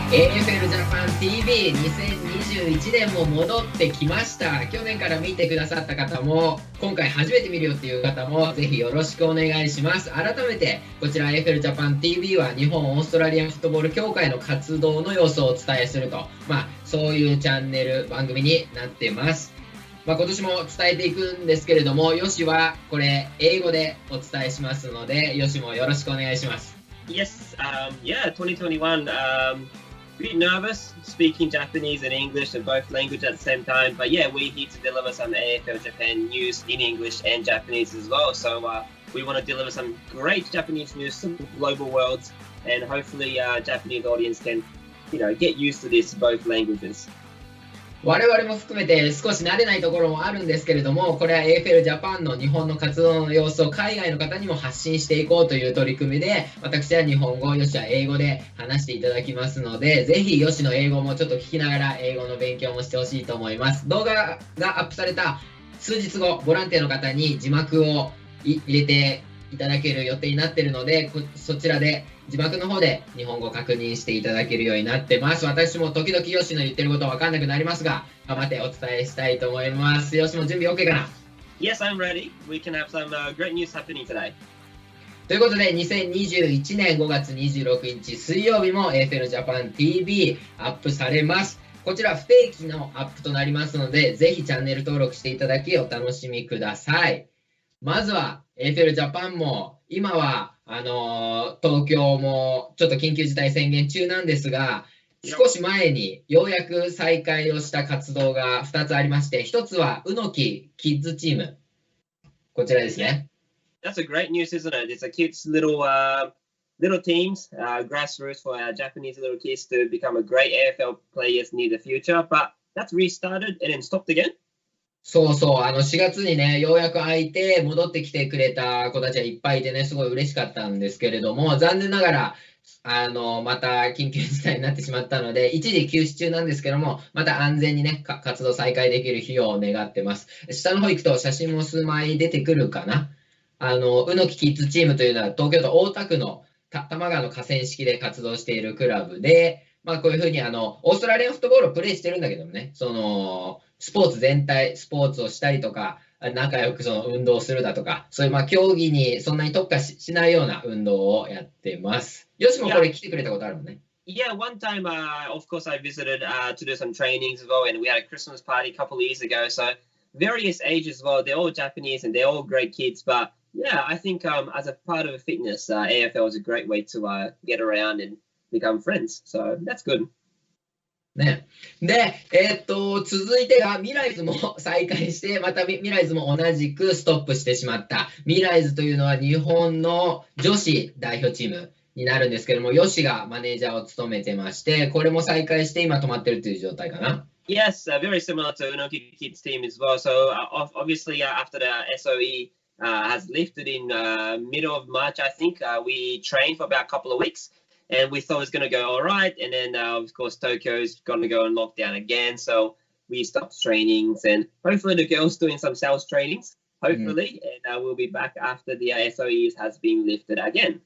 AFL ジャパン TV2021 年も戻ってきました。去年から見てくださった方も今回初めて見るよっていう方もぜひよろしくお願いします。改めてこちら AFL ジャパン TV は日本オーストラリアンフットボール協会の活動の様子をお伝えすると、そういうチャンネル番組になってます。今年も伝えていくんですけれども、よしはこれ英語でお伝えしますので、よしもよろしくお願いします。Yes, yeah, 2021. A bit nervous speaking Japanese and English in both languages at the same time, but yeah, we're here to deliver some AFL Japan news in English and Japanese as well. So we want to deliver some great Japanese news, some global worlds, and hopefully Japanese audience can, get used to this both languages. 我々も含めて少し慣れないところもあるんですけれども、これは AFL ジャパンの日本の活動の様子を海外の方にも発信していこうという取り組みで、私は日本語、よしは英語で話していただきますので、ぜひよしの英語もちょっと聞きながら英語の勉強もしてほしいと思います。動画がアップされた数日後、ボランティアの方に字幕を入れていただける予定になっているので、そちらで字幕の方で日本語を確認していただけるようになってます。私も時々よしの言ってることは分かんなくなりますが、頑張ってお伝えしたいと思います。よしも準備 OK かな？ Yes, I'm ready. We can have some great news happening today. ということで、2021年5月26日水曜日も AFL ジャパン TV アップされます。こちら不定期のアップとなりますので、ぜひチャンネル登録していただきお楽しみください。まずは AFL ジャパンも今は東京もちょっと緊急事態宣言中なんですが、少し前にようやく再開をした活動が2つありまして、1つはうのきキッズチーム。こちらですね。That's a great news, isn't it? It's a kids little teams, grassroots for Japanese little kids to become a great AFL players in the future. But that's restarted and then stopped again. そうそう、4月にね、ようやく空いて戻ってきてくれた子たちはいっぱいいてね、すごい嬉しかったんですけれども、残念ながら、また緊急事態になってしまったので、一時休止中なんですけども、また安全にね、活動再開できる日を願ってます。下の方行くと写真も数枚出てくるかな。うのきキッズチームというのは、東京都大田区の多摩川の河川敷で活動しているクラブで、こういうふうにオーストラリアンフットボールをプレーしてるんだけどもね、スポーツ全体、スポーツをしたりとか、仲良く運動をするだとか、そういう競技にそんなに特化しないような運動をやってます。よしもこれ来てくれたことあるもんね。Yeah, one time, of course, I visited to do some trainings as well, and we had a Christmas party a couple of years ago. So various ages as well. They're all Japanese and they're all great kids. But yeah, I think as a part of a fitness, AFL is a great way to get around and become friends. So that's good. ね、で、続いてがミライズも再開して、またミライズも同じくストップしてしまった。ミライズというのは日本の女子代表チームになるんですけども、ヨシがマネージャーを務めてまして、これも再開して今止まってるという状態かな。Yes, very similar to Unoki Kids team as well. So obviously after the SOE has lifted in middle of March, I think, we trained for about a couple of weeks.And we thought it was going to go all right. And then, of course, Tokyo's going to go in lockdown again. So we stopped trainings. And hopefully the girls doing some sales trainings, hopefully. And we'll be back after the SOEs has been lifted again.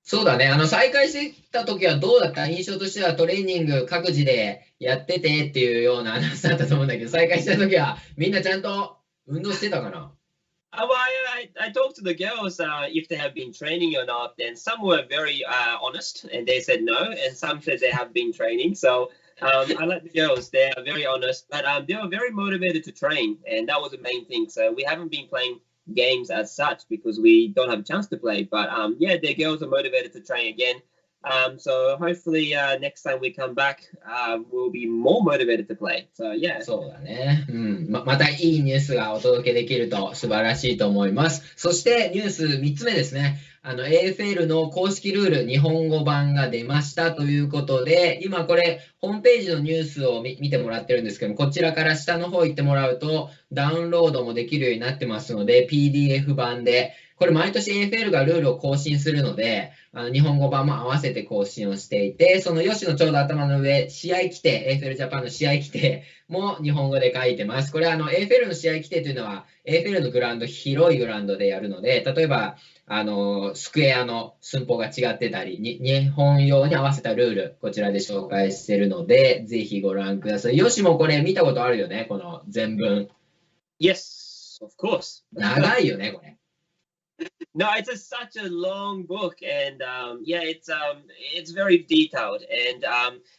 そうだね。再開してた時はどうだった？印象としてはトレーニング各自でやっててっていうような話だったと思うんだけど、再開した時はみんなちゃんと運動してたかな？Well, I talked to the girls if they have been training or not, and some were very honest, and they said no, and some said they have been training. So I like the girls; they are very honest, but they were very motivated to train, and that was the main thing. So we haven't been playing games as such because we don't have a chance to play. But yeah, the girls are motivated to train again. So hopefully next time we come back, we'll be more motivated to play. So yeah. そうだね。またいいニュースがお届けできると素晴らしいと思います。そしてニュース3つ目ですね。AFL の公式ルール日本語版が出ましたということで、今これホームページのニュースを見てもらってるんですけども、こちらから下の方行ってもらうとダウンロードもできるようになってますので、PDF 版でこれ毎年 AFL がルールを更新するので、日本語版も合わせて更新をしていて、そのヨシのちょうど頭の上、試合規定、AFL ジャパンの試合規定も日本語で書いてます。これAFL の試合規定というのは、AFL のグラウンド、広いグラウンドでやるので、例えば、スクエアの寸法が違ってたり、日本用に合わせたルール、こちらで紹介しているので、ぜひご覧ください。よしもこれ見たことあるよね、この全文。Yes, of course. 長いよね、これ。No, it's such a long book, and yeah, it's very detailed, and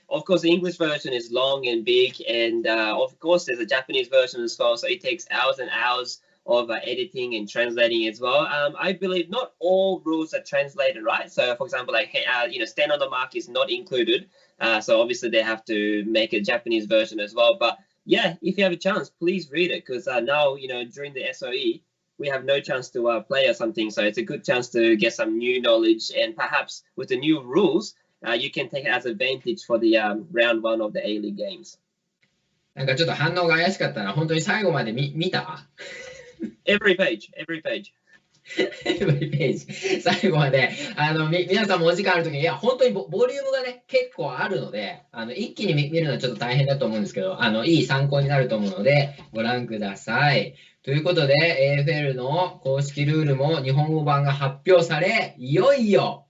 of course the English version is long and big, and of course there's a Japanese version as well, so it takes hours and hours of editing and translating as well. I believe not all rules are translated, right? So, for example, like stand on the mark is not included, so obviously they have to make a Japanese version as well. But yeah, if you have a chance, please read it, because now during the SOE we have no chance to play or something, so it's a good chance to get some new knowledge, and perhaps with the new rules, you can take it as advantage for the round one of the A-League games. なんかちょっと反応が怪しかったな。本当に最後まで見た？Every page. Every page. 最後まで皆さんもお時間あるときに、いや、本当にボリュームがね、結構あるので、一気に見るのはちょっと大変だと思うんですけど、いい参考になると思うので、ご覧ください。ということで、AFL の公式ルールも日本語版が発表され、いよいよ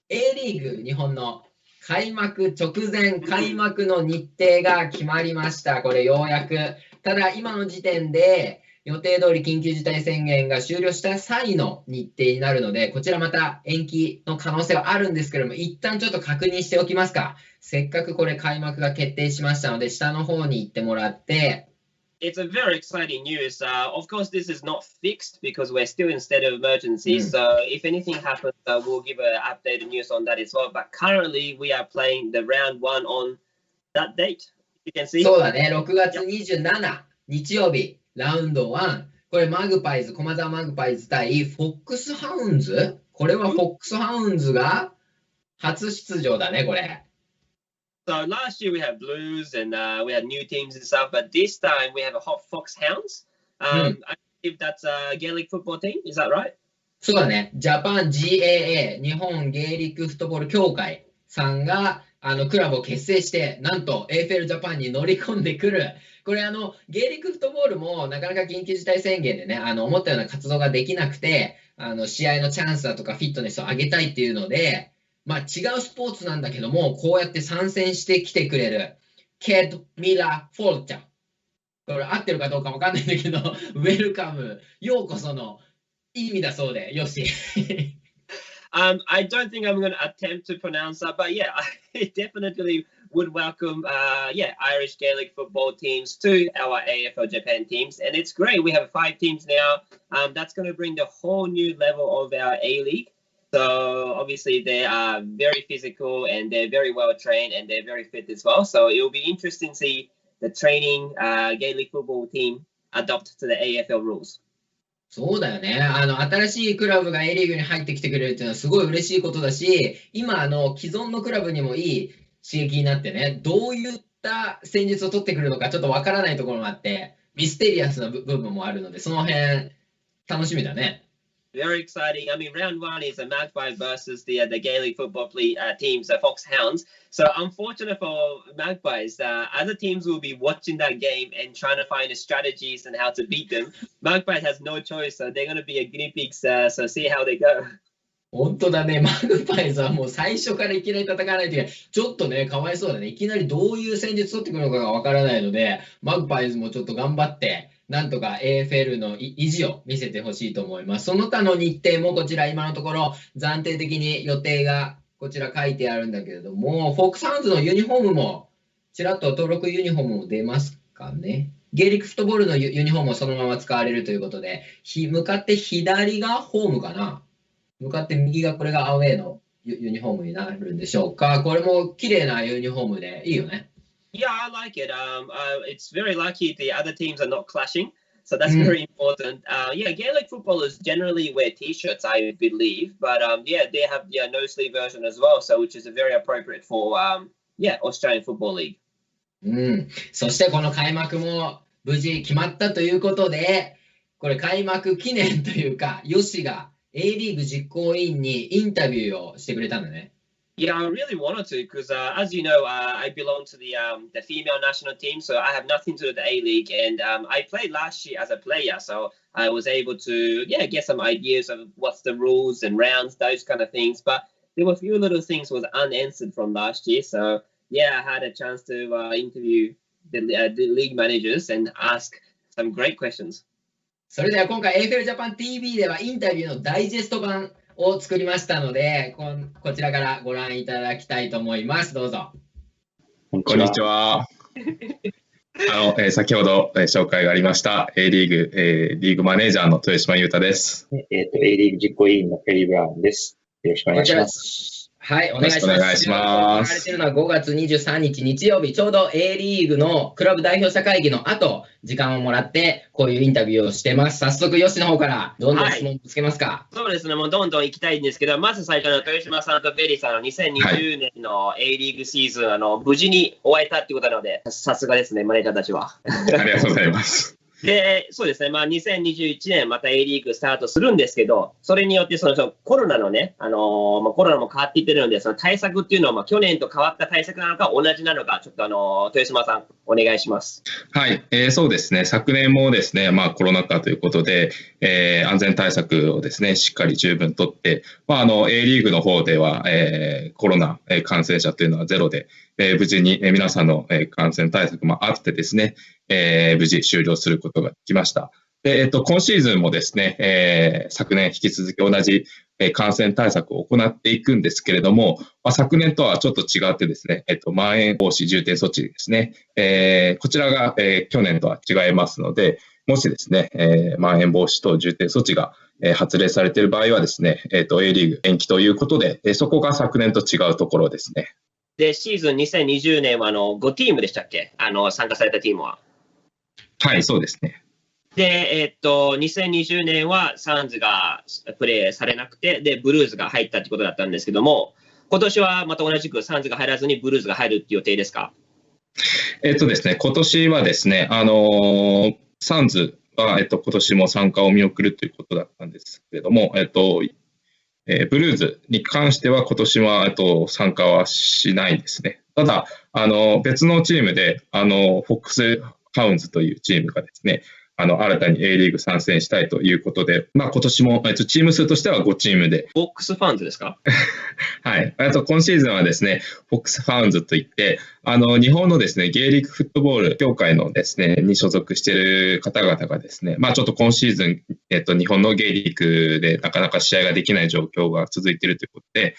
A リーグ日本の開幕直前、開幕の日程が決まりました。これようやく。ただ、今の時点で、予定通り緊急事態宣言が終了した際の日程になるので、こちらまた延期の可能性はあるんですけれども、一旦ちょっと確認しておきますか。せっかくこれ開幕が決定しましたので、下の方に行ってもらって、It's a very exciting news. Of course, this is not fixed because we're still in state of emergency. So if anything happens, we'll give an updated news on that as well. But currently, we are playing the round one on that date. You can see. そうだね、6月27日曜日、ラウンド1。これマグパイズ、駒澤マグパイズ対フォックスハウンズ。これはフォックスハウンズが初出場だね、これ。So last year we had Blues and we had new teams and stuff, but this time we have a Hot Fox Hounds. I believe that's a Gaelic football team. Is that right? そうだね。ジャパン GAA 日本ゲイリックフットボール協会さんがクラブを結成して、なんと AFL ジャパンに乗り込んでくる。これゲイリックフットボールもなかなか緊急事態宣言でね、思ったような活動ができなくて、試合のチャンスだとかフィットネスを上げたいっていうので、まあ、違うスポーツなんだけども、こうやって参戦してきてくれる、ケッド・ミラー・フォルチャー。これ合ってるかどうかわかんないんだけど、ウェルカム、ようこその意味だそうで、よし。I don't think I'm going to attempt to pronounce that, but yeah, I definitely would welcome, Irish Gaelic football teams to our AFL Japan teams, and it's great. We have 5 teams now. That's going to bring the whole new level of our A-League. So obviously they are very physical and they're very well trained and they're very fit as well. So it will be interesting to see the training Gaelic football team adopt to the AFL rules. そうだよね。新しいクラブが A リーグに入ってきてくれるっていうのはすごい嬉しいことだし、今既存のクラブにもいい刺激になってね、どういった戦術を取ってくるのかちょっとわからないところもあって、ミステリアスな部分もあるので、その辺楽しみだね。Very exciting. I mean, round one is a Magpie versus the Gaelic football teams, the Fox Hounds. So unfortunate for Magpies, other teams will be watching that game and trying to find the strategies and how to beat them. Magpies has no choice, so they're going to be a guinea pigs. So see how they go. 本当だね、マグパイズはもう最初からいきなり戦わないといけない。ちょっとね、かわいそうだね。いきなりどういう戦術取ってくるのかがわからないので、マグパイズもちょっと頑張って、なんとか AFL の意地を見せてほしいと思います。その他の日程もこちら今のところ暫定的に予定がこちら書いてあるんだけれども、フォックスハウンズのユニフォームもちらっと登録ユニフォームも出ますかね。ゲイリックフットボールのユニフォームもそのまま使われるということで、向かって左がホームかな。向かって右がこれがアウェーのユニフォームになるんでしょうか。これも綺麗なユニフォームでいいよね。Yeah, I like it. It's very lucky the other teams are not clashing, so that's very important. Yeah, Gaelic footballers generally wear T-shirts, I believe, but yeah, they have no sleeve version as well, so which is very appropriate for Australian Football League. そしてこの開幕も無事決まったということで、これ開幕記念というか、ヨシが A リーグ実行委員にインタビューをしてくれたんだね。Yeah, I really wanted to because, as you know, I belong to the female national team, so I have nothing to do with the A League, and I played last year as a player, so I was able to get some ideas of what's the rules and rounds, those kind of things. But there were a few little things was unanswered from last year, so I had a chance to interview the league managers and ask some great questions. それでは今回 AFL Japan TV ではインタビューのダイジェスト版を作りましたので、こちらからご覧いただきたいと思います。どうぞ。こんにちは。先ほど紹介がありました A リーグ、リーグマネージャーの豊島裕太です。A リーグ実行委員のペリー・ブラウンです。よろしくお願いします。はい、お願いします。行われているのは5月23日日曜日、ちょうど A リーグのクラブ代表者会議の後、時間をもらって、こういうインタビューをしてます。早速、ヨシの方から、どんどん質問をぶつけますか。はい、そうですね、もうどんどん行きたいんですけど、まず最初の豊島さんとベリーさんの2020年の A リーグシーズン、無事に終えたってことなので、さすがですね、マネージャーたちは。ありがとうございます。で、そうですね、2021年また A リーグスタートするんですけど、それによってそのコロナのね、コロナも変わっていってるので、その対策っていうのは去年と変わった対策なのか同じなのか、ちょっと豊島さん、お願いします。はい、そうですね、昨年もですね、コロナ禍ということで、安全対策をですね、しっかり十分とって、A リーグの方では、コロナ感染者というのはゼロで、無事に皆さんの感染対策もあってですね、無事終了することができました。で、今シーズンもですね、昨年引き続き同じ感染対策を行っていくんですけれども、昨年とはちょっと違ってですね、まん延防止重点措置ですね、こちらが、去年とは違いますので、もしですね、まん延防止等重点措置が発令されている場合はですね、A リーグ延期ということで、そこが昨年と違うところですね。で、シーズン2020年は5チームでしたっけ？参加されたチームは。はい、そうですね。で、2020年はサンズがプレーされなくて、で、ブルーズが入ったってことだったんですけども、今年はまた同じくサンズが入らずにブルーズが入るっていう予定ですか？ですね、今年はですね、サンズは、今年も参加を見送るということだったんですけれども、ブルーズに関しては今年は参加はしないですね。ただ、別のチームで、フォックスハウンズというチームがですね、新たに A リーグ参戦したいということで、今年も、チーム数としては5チームで。フォックスファウンズですか？はい。今シーズンはですね、フォックスファウンズといって、日本のですね、ゲイリックフットボール協会のですね、に所属している方々がですね、ちょっと今シーズン、日本のゲイリックでなかなか試合ができない状況が続いているということで、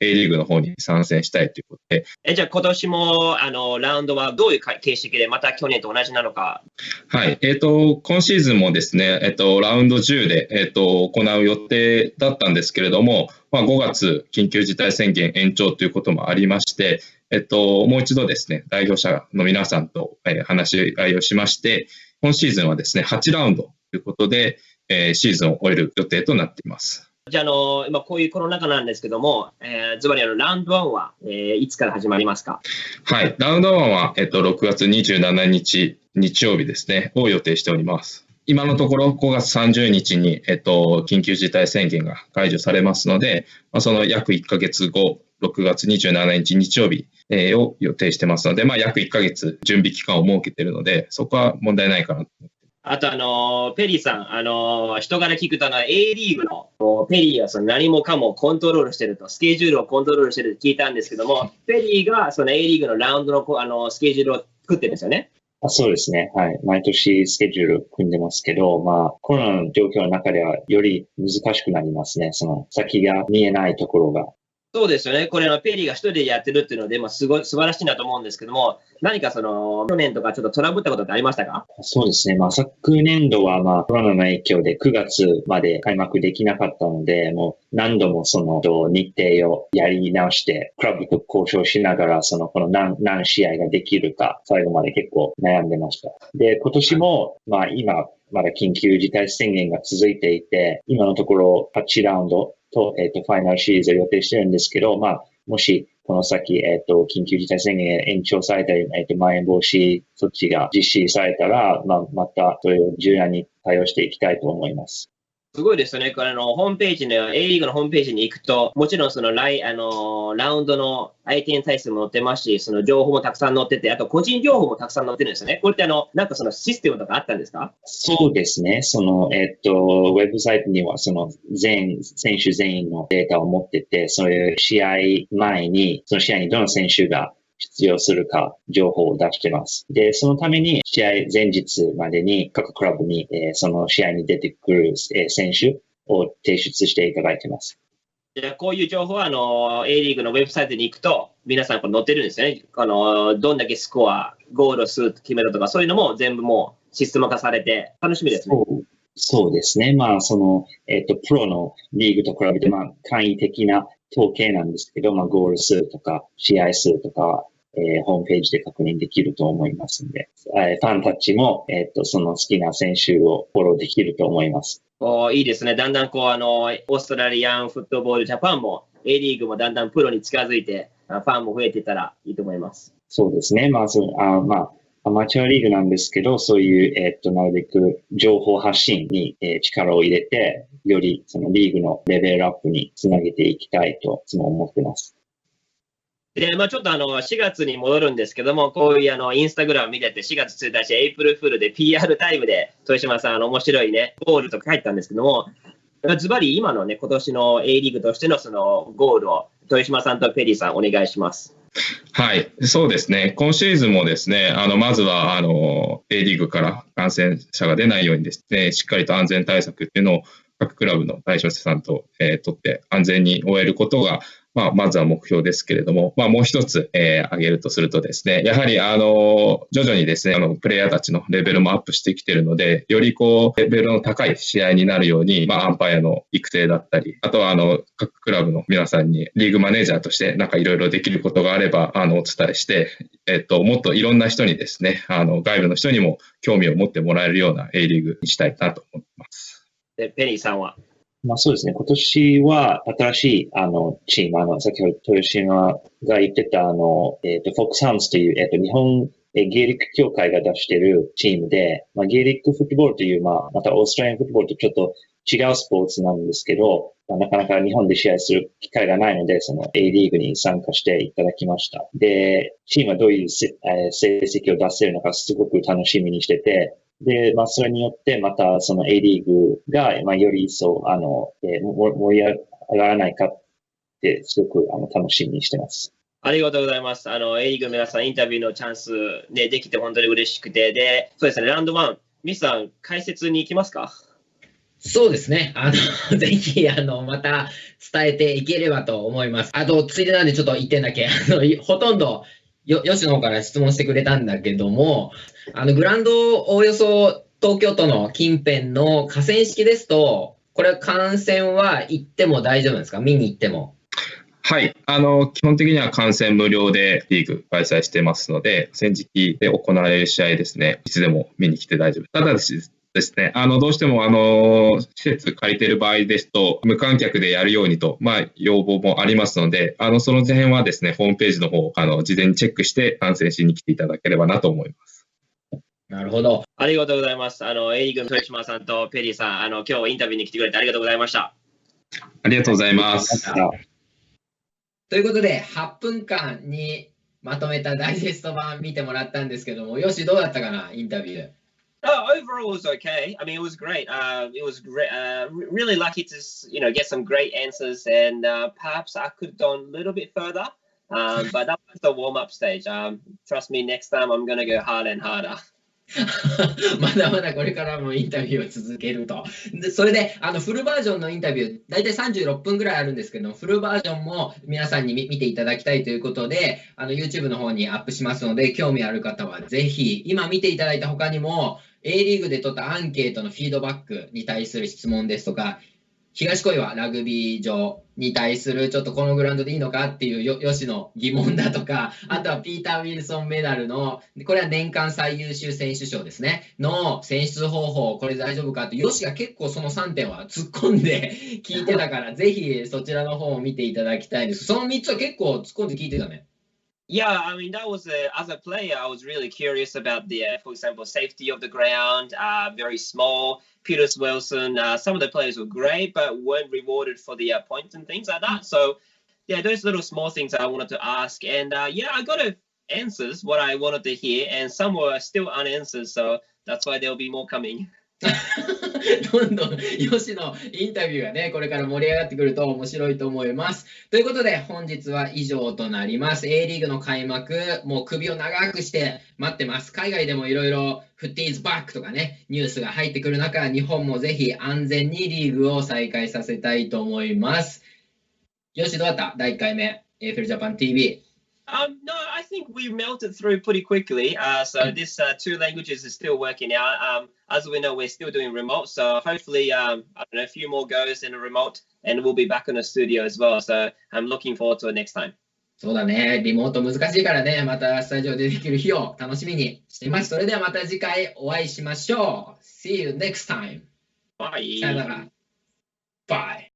A リーグの方に参戦したいということで。じゃあ今年もラウンドはどういう形式でまた去年と同じなのか？はい。今シーズンもですね、ラウンド10で、行う予定だったんですけれども、5月緊急事態宣言延長ということもありまして、もう一度ですね、代表者の皆さんと、話し合いをしまして、今シーズンはですね、8ラウンドということで、シーズンを終える予定となっています。じゃあ、今こういうコロナ禍なんですけども、ズバリラウンド1は、いつから始まりますか？はい、ラウンド1は、6月27日日曜日ですね、を予定しております。今のところ5月30日に、緊急事態宣言が解除されますので、その約1ヶ月後、6月27日日曜日、を予定してますので、約1ヶ月準備期間を設けているので、そこは問題ないかなと思って。あとペリーさん、人柄聞くとA リーグのペリーはその何もかもコントロールしてると、スケジュールをコントロールしてると聞いたんですけども、ペリーがその A リーグのラウンドのスケジュールを作ってるんですよね。そうですね。はい。毎年スケジュール組んでますけど、コロナの状況の中ではより難しくなりますね。その先が見えないところが。そうですよね。これペリーが一人でやってるっていうので、素晴らしいなと思うんですけども、何か去年とかちょっとトラブったことってありましたか？そうですね。昨年度はコロナの影響で9月まで開幕できなかったので、もう何度もその日程をやり直して、クラブと交渉しながら、この何試合ができるか、最後まで結構悩んでました。で、今年も、今、まだ緊急事態宣言が続いていて、今のところ8ラウンドと、ファイナルシリーズを予定してるんですけど、もし、この先、緊急事態宣言が延長されたり、まん延防止措置が実施されたら、また、そういう柔軟に対応していきたいと思います。すごいですよね。ホームページの、A リーグのホームページに行くと、もちろんそのラウンドの相手に対しても載ってますし、その情報もたくさん載ってて、あと個人情報もたくさん載ってるんですよね。これってなんかそのシステムとかあったんですか？そうですね。ウェブサイトには、選手全員のデータを持ってて、そういう試合前に、その試合にどの選手が出場するか情報を出してます。で、そのために試合前日までに各クラブに、その試合に出てくる、選手を提出していただいてます。じゃあこういう情報はA リーグのウェブサイトに行くと皆さんこれ載ってるんですね。どんだけスコア、ゴール数決めるとかそういうのも全部もうシステム化されて楽しみですね。そうですね。プロのリーグと比べて、簡易的な統計なんですけど、ゴール数とか、試合数とか、ホームページで確認できると思いますので、ファンたちも、その好きな選手をフォローできると思います。いいですね。だんだんオーストラリアンフットボールジャパンも、A リーグもだんだんプロに近づいて、ファンも増えていったらいいと思います。そうですね。アマチュアリーグなんですけど、そういう、なるべく情報発信に、力を入れて、よりそのリーグのレベルアップにつなげていきたいといつも思ってます。で、ちょっと4月に戻るんですけども、こういうインスタグラム見てて、4月1日、エイプルフールで PR タイムで、豊島さん、面白いね、ゴールとか入ったんですけども、ズバリ今のね、今年の A リーグとしてのそのゴールを、豊島さんとペリーさん、お願いします。はい、そうですね。今シーズンもですね、まずは、A リーグから感染者が出ないようにですね、しっかりと安全対策っていうのを各クラブの対象者さんと、取って安全に終えることが、まずは目標ですけれども、もう一つ、挙げるとするとですね、やはり、徐々にですね、プレイヤーたちのレベルもアップしてきているので、よりレベルの高い試合になるように、アンパイアの育成だったり、あとは、各クラブの皆さんにリーグマネージャーとしてなんかいろいろできることがあれば、お伝えして、もっといろんな人にですね、外部の人にも興味を持ってもらえるような A リーグにしたいなと思っています。で、ペリーさんは？そうですね。今年は新しい、チーム、先ほど豊島が言ってた、フォックスハンズという、日本ゲーリック協会が出しているチームで、ゲーリックフットボールという、またオーストラリアンフットボールとちょっと違うスポーツなんですけど、なかなか日本で試合する機会がないので、その A リーグに参加していただきました。で、チームはどういう成績を出せるのかすごく楽しみにしてて、で、それによって、また、その A リーグが、より一層、盛り上がらないかって、すごく、楽しみにしてます。ありがとうございます。A リーグの皆さん、インタビューのチャンス、ね、できて本当に嬉しくて、で、そうですね、ラウンド1、ミスさん、解説に行きますか？そうですね。ぜひ、また伝えていければと思います。ついでなんでちょっと1点だけ、ほとんど、吉の方から質問してくれたんだけども、グラウンドおおよそ東京都の近辺の河川敷ですと、これ観戦は行っても大丈夫ですか？見に行っても。はい。基本的には観戦無料でリーグ開催してますので、河川敷で行われる試合ですね、いつでも見に来て大丈夫。ただですね、どうしても、施設借りている場合ですと、無観客でやるようにと、要望もありますので、その点はですね、ホームページの方、事前にチェックして観戦しに来ていただければなと思います。なるほど。ありがとうございます。A リーグの豊島さんとペリーさん、今日インタビューに来てくれてありがとうございました。ありがとうございます。ということで、8分間にまとめたダイジェスト版見てもらったんですけども、よし、どうだったかな、インタビュー。Overall, it was okay. I mean, it was great. It was great. Really lucky to, get some great answers, and perhaps I could have gone a little bit further. But that was the warm-up stage. Trust me, next time I'm going to go harder and harder. まだまだこれからもインタビューを続けると。でそれでフルバージョンのインタビュー、大体36分ぐらいあるんですけども、フルバージョンも皆さんに見ていただきたいということで、YouTube の方にアップしますので、興味ある方はぜひ、今見ていただいた他にも、A リーグで取ったアンケートのフィードバックに対する質問ですとか、東小岩ラグビー場に対するちょっとこのグラウンドでいいのかっていう吉の疑問だとか、あとはピーター・ウィルソンメダルの、これは年間最優秀選手賞ですね、の選出方法、これ大丈夫かって、吉が結構その3点は突っ込んで聞いてたから、ぜひそちらの方を見ていただきたいです。その3つは結構突っ込んで聞いてたね。Yeah, I mean that was as a player, I was really curious about the, for example, safety of the ground. Very small. Peters Wilson. Some of the players were great, but weren't rewarded for the points and things like that. So, yeah, those little small things I wanted to ask, and yeah, I got answers what I wanted to hear, and some were still unanswered. So that's why there'll be more coming. どんどん吉野インタビューがね、これから盛り上がってくると面白いと思います。ということで、本日は以上となります。A リーグの開幕、もう首を長くして待ってます。海外でもいろいろフッティーズバックとかね、ニュースが入ってくる中、日本もぜひ安全にリーグを再開させたいと思います。よし、どうだった第1回目、AFL Japan TV。No, I think we melted through pretty quickly. So this 2 languages is still working out. As we know, we're still doing remote. So hopefully, I don't know, a few more goes in a remote, and we'll be back in the studio as well. So I'm looking forward to it next time. そうだね、リモート難しいからね、またスタジオでできる日を楽しみにしています。それではまた次回お会いしましょう。See you next time. Bye. さよなら。Bye.